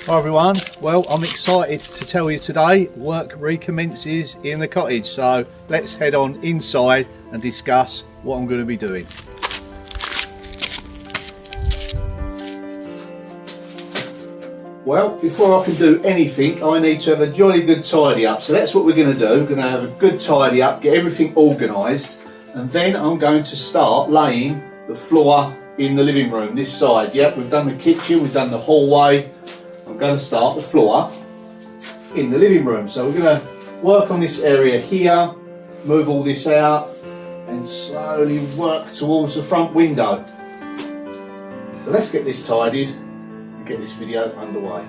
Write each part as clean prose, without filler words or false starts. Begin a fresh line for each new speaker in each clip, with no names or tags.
Hi everyone, well I'm excited to tell you today work recommences in the cottage, so let's head on inside and discuss what I'm going to be doing. Well, before I can do anything I need to have a jolly good tidy up, so that's what we're going to do. We're going to have a good tidy up, get everything organised, and then I'm going to start laying the floor in the living room this side. Yep, we've done the kitchen, we've done the hallway. I'm going to start the floor in the living room. So we're going to work on this area here, move all this out and slowly work towards the front window. So let's get this tidied and get this video underway.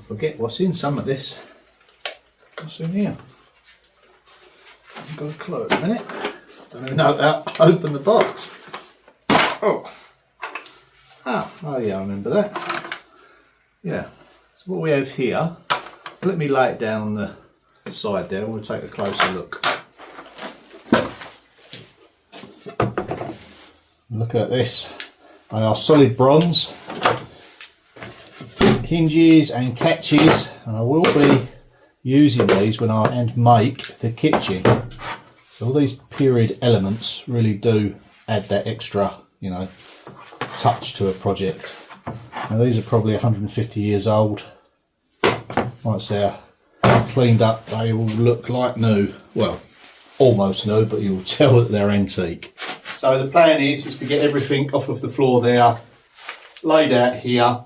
Forget what's in some of this. What's in here? I've got a clue at the minute. Don't even know how to open the box. Oh yeah, I remember that. Yeah, so what we have here, let me lay it down on the side there and we'll take a closer look. Look at this. They are solid bronze hinges and catches, and I will be using these when I make the kitchen. So all these period elements really do add that extra, you know, touch to a project. Now these are probably 150 years old. Once they're cleaned up they will look like new. Well, almost new, but you'll tell that they're antique. So the plan is to get everything off of the floor there, laid out here,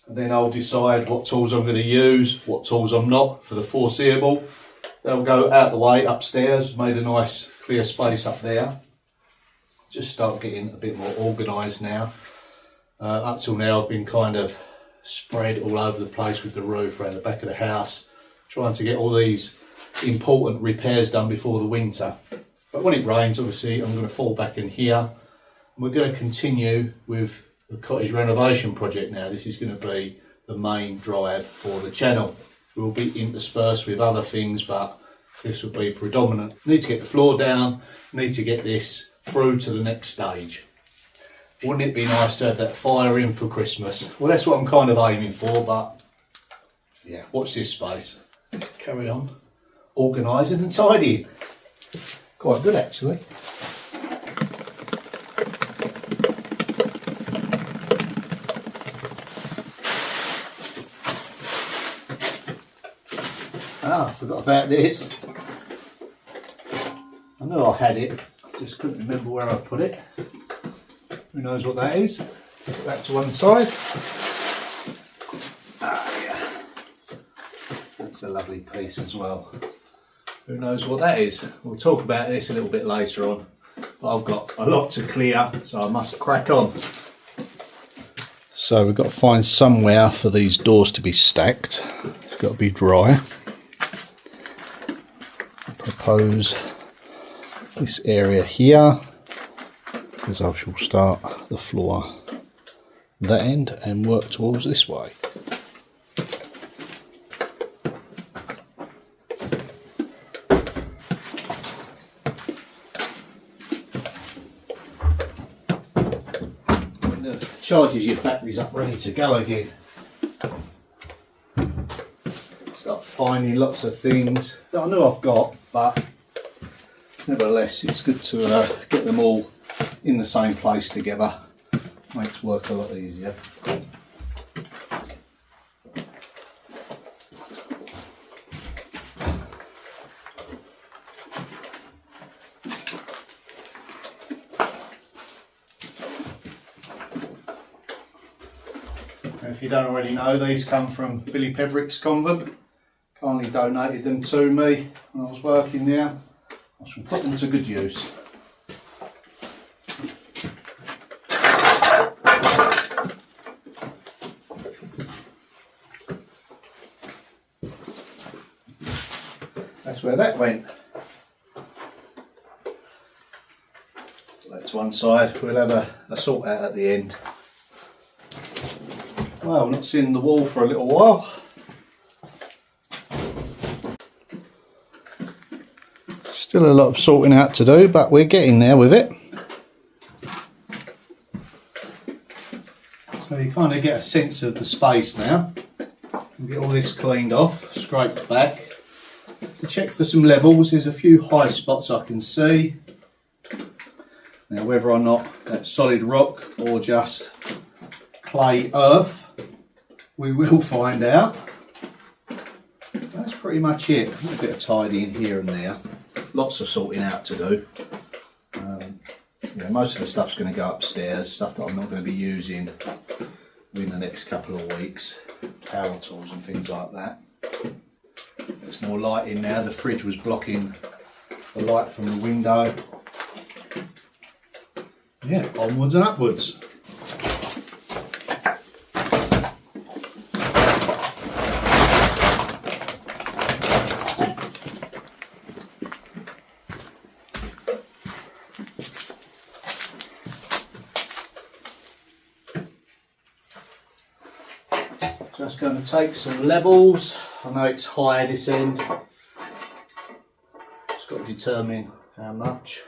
and then I'll decide what tools I'm going to use, what tools I'm not for the foreseeable. They'll go out the way upstairs, made a nice clear space up there. Just start getting a bit more organised now. Up till now I've been kind of spread all over the place with the roof around the back of the house, trying to get all these important repairs done before the winter. But when it rains, obviously I'm going to fall back in here. And we're going to continue with the cottage renovation project now. This is going to be the main drive for the channel. We'll be interspersed with other things, but this will be predominant. Need to get the floor down, need to get this through to the next stage. Wouldn't it be nice to have that fire in for Christmas? Well, that's what I'm kind of aiming for, but yeah, watch this space. Let's carry on organising and tidying. Quite good actually. I forgot about this. I know I had it, just couldn't remember where I put it. Who knows what that is? Put that to one side. Yeah. That's a lovely piece as well. Who knows what that is? We'll talk about this a little bit later on. But I've got a lot to clear, so I must crack on. So we've got to find somewhere for these doors to be stacked. It's got to be dry. Propose this area here, because I shall start the floor that end and work towards this way. charges your batteries up ready to go again. Start finding lots of things that I know I've got, but nevertheless it's good to get them all in the same place together. Makes work a lot easier. If you don't already know, these come from Billy Peverick's convent. Kindly donated them to me when I was working there. I shall put them to good use. That's where that went. That's one side. We'll have a sort out at the end. Well, I've not seen the wall for a little while. Still a lot of sorting out to do, but we're getting there with it. So you kind of get a sense of the space now. We'll get all this cleaned off, scraped back. To check for some levels, there's a few high spots I can see. Now whether or not that's solid rock or just clay earth, we will find out. That's pretty much it. A bit of tidying here and there. Lots of sorting out to do. Most of the stuff's going to go upstairs, stuff that I'm not going to be using in the next couple of weeks. Power tools and things like that. There's more light in now. The fridge was blocking the light from the window. Yeah, onwards and upwards. Just going to take some levels. I know it's high this end. Just got to determine how much.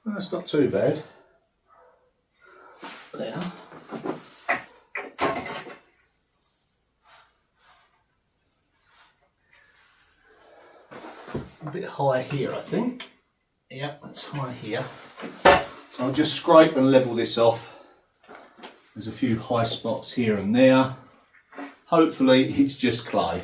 That's not too bad. There. A bit high here, I think. Yep, that's high here. So I'll just scrape and level this off. There's a few high spots here and there. Hopefully it's just clay.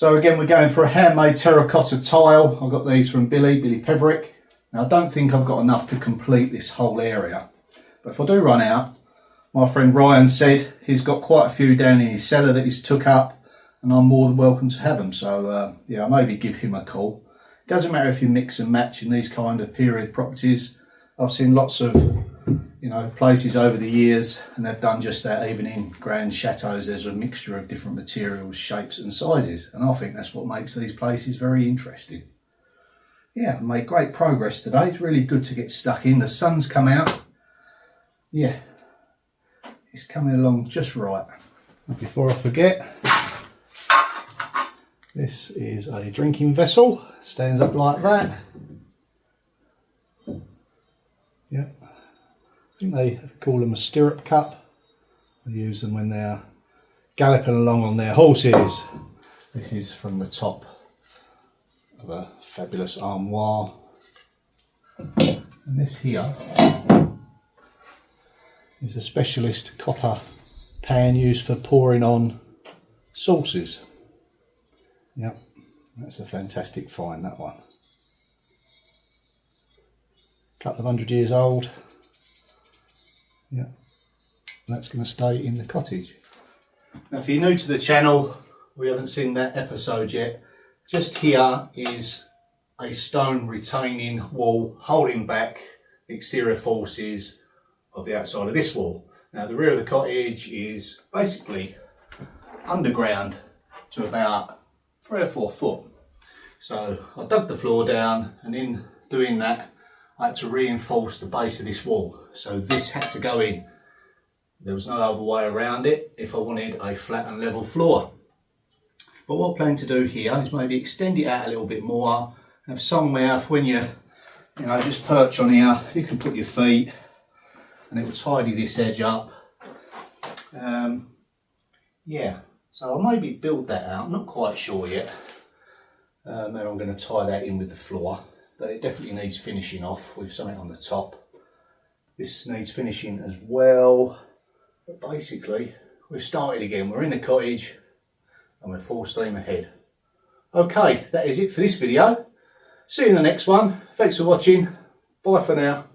So again, we're going for a handmade terracotta tile. I got these from Billy Peverick. Now I don't think I've got enough to complete this whole area, but if I do run out, my friend Ryan said he's got quite a few down in his cellar that he's took up, and I'm more than welcome to have them. So yeah, I'll maybe give him a call. Doesn't matter if you mix and match in these kind of period properties. I've seen lots of, you know, places over the years, and they've done just that. Even in grand chateaus, there's a mixture of different materials, shapes and sizes, and I think that's what makes these places very interesting. Yeah, I made great progress today. It's really good to get stuck in. The sun's come out. Yeah, it's coming along just right. And before I forget, this is a drinking vessel. Stands up like that. Yeah, I think they call them a stirrup cup. They use them when they're galloping along on their horses. This is from the top of a fabulous armoire. And this here is a specialist copper pan used for pouring on sauces. Yep, that's a fantastic find, that one. Couple of 100 years old. Yeah, that's going to stay in the cottage. Now if you're new to the channel, we haven't seen that episode yet. Just here is a stone retaining wall holding back the exterior forces of the outside of this wall. Now the rear of the cottage is basically underground to about 3 or 4 foot. So I dug the floor down, and in doing that I had to reinforce the base of this wall. So this had to go in. There was no other way around it if I wanted a flat and level floor. But what I plan to do here is maybe extend it out a little bit more, have somewhere for when you know, just perch on here, you can put your feet and it will tidy this edge up. Yeah, so I'll maybe build that out, I'm not quite sure yet. And I'm going to tie that in with the floor, but it definitely needs finishing off with something on the top. This needs finishing as well, but basically we've started again. We're in the cottage and we're full steam ahead. Okay, that is it for this video. See you in the next one. Thanks for watching. Bye for now.